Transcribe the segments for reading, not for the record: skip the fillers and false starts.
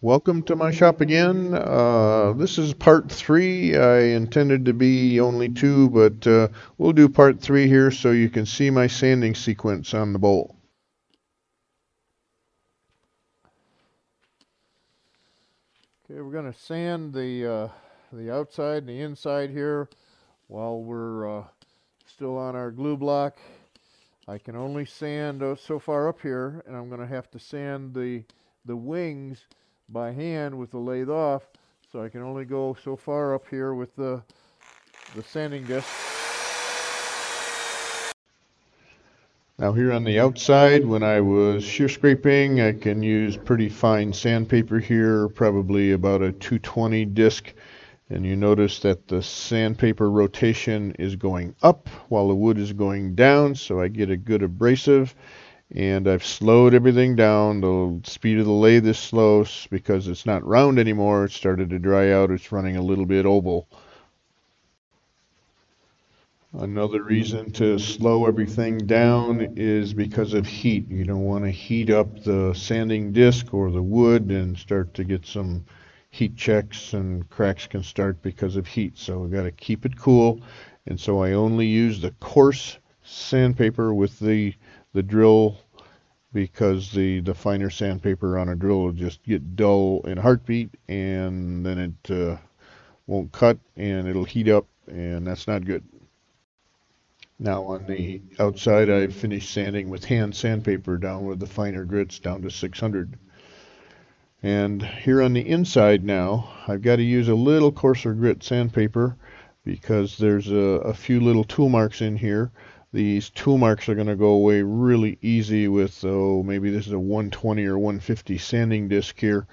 Welcome to my shop again. This is part three. I intended to be only two, but we'll do part three here so you can see my sanding sequence on the bowl. Okay, we're going to sand the outside and the inside here while we're still on our glue block. I can only sand so far up here, and I'm going to have to sand the wings by hand with the lathe off. So I can only go so far up here with the sanding disc. Now here on the outside, when I was shear scraping, I can use pretty fine sandpaper here, probably about a 220 disc. And you notice that the sandpaper rotation is going up while the wood is going down, so I get a good abrasive. And I've slowed everything down. The speed of the lathe is slow because it's not round anymore. It started to dry out. It's running a little bit oval. Another reason to slow everything down is because of heat. You don't want to heat up the sanding disc or the wood and start to get some heat checks, and cracks can start because of heat. So we've got to keep it cool. And so I only use the coarse sandpaper with the drill, because the finer sandpaper on a drill will just get dull in a heartbeat, and then it won't cut and it'll heat up, and that's not good. Now on the outside, I've finished sanding with hand sandpaper down with the finer grits down to 600. And here on the inside now, I've got to use a little coarser grit sandpaper because there's a few little tool marks in here. These tool marks are going to go away really easy with, maybe this is a 120 or 150 sanding disc here.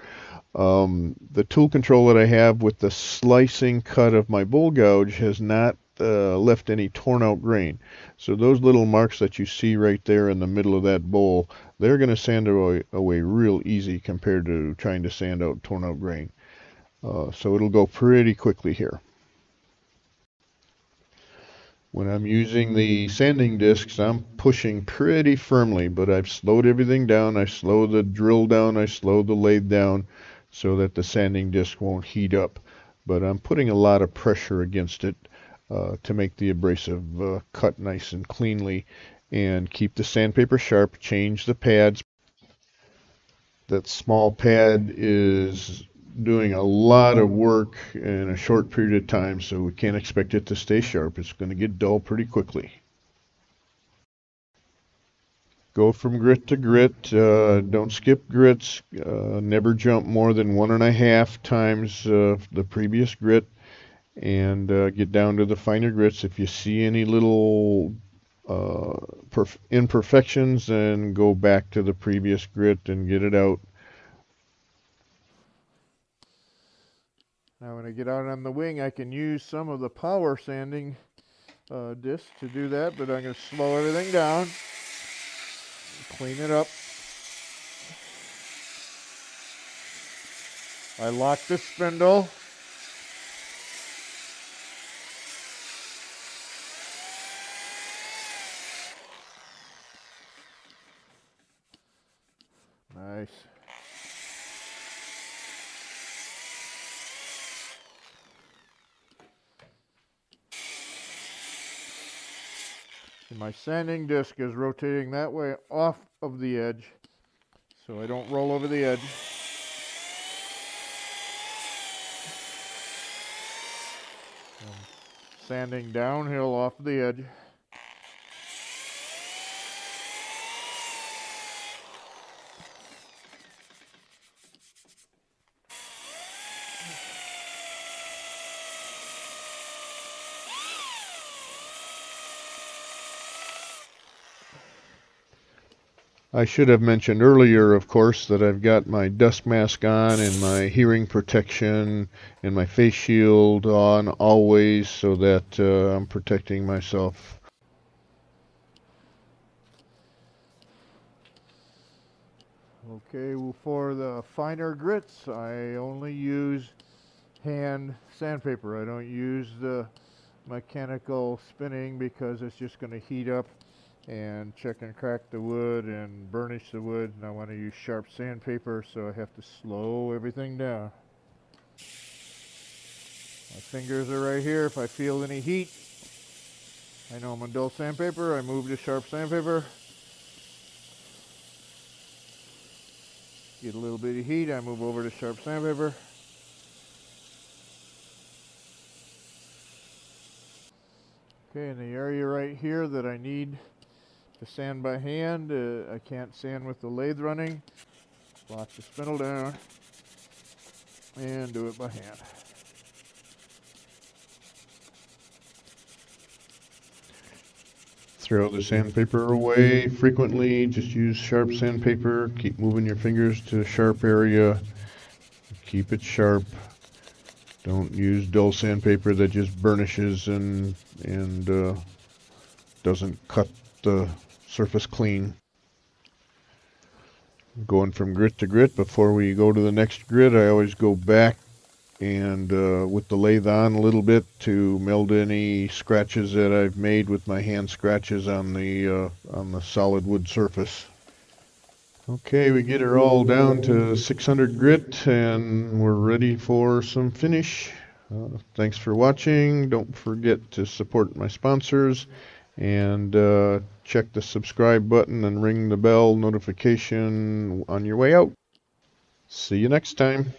The tool control that I have with the slicing cut of my bowl gouge has not left any torn out grain. So those little marks that you see right there in the middle of that bowl, they're going to sand away real easy compared to trying to sand out torn out grain. So it'll go pretty quickly here. When I'm using the sanding discs, I'm pushing pretty firmly, but I've slowed everything down. I slowed the drill down. I slowed the lathe down so that the sanding disc won't heat up. But I'm putting a lot of pressure against it to make the abrasive cut nice and cleanly, and keep the sandpaper sharp. Change the pads. That small pad is doing a lot of work in a short period of time, so we can't expect it to stay sharp. It's going to get dull pretty quickly. Go from grit to grit. Don't skip grits. Never jump more than 1.5 times the previous grit, and get down to the finer grits. If you see any little imperfections, then go back to the previous grit and get it out. Now when I get out on the wing, I can use some of the power sanding disc to do that, but I'm going to slow everything down, clean it up. I lock the spindle. Nice. And my sanding disc is rotating that way off of the edge, so I don't roll over the edge. I'm sanding downhill off the edge. I should have mentioned earlier, of course, that I've got my dust mask on and my hearing protection and my face shield on always, so that I'm protecting myself. Okay, well, for the finer grits, I only use hand sandpaper. I don't use the mechanical spinning because it's just going to heat up and check and crack the wood and burnish the wood, and I want to use sharp sandpaper, so I have to slow everything down. My fingers are right here. If I feel any heat, I know I'm on dull sandpaper. I move to sharp sandpaper. Get a little bit of heat, I move over to sharp sandpaper. Okay, in the area right here that I need to sand by hand, I can't sand with the lathe running. Lock the spindle down and do it by hand. Throw the sandpaper away frequently. Just use sharp sandpaper. Keep moving your fingers to a sharp area. Keep it sharp. Don't use dull sandpaper that just burnishes and doesn't cut the surface clean. Going from grit to grit. Before we go to the next grit, I always go back and with the lathe on a little bit to meld any scratches that I've made with my hand scratches on the solid wood surface. Okay, we get her all down to 600 grit and we're ready for some finish. Thanks for watching. Don't forget to support my sponsors and check the subscribe button and ring the bell notification on your way out. See you next time.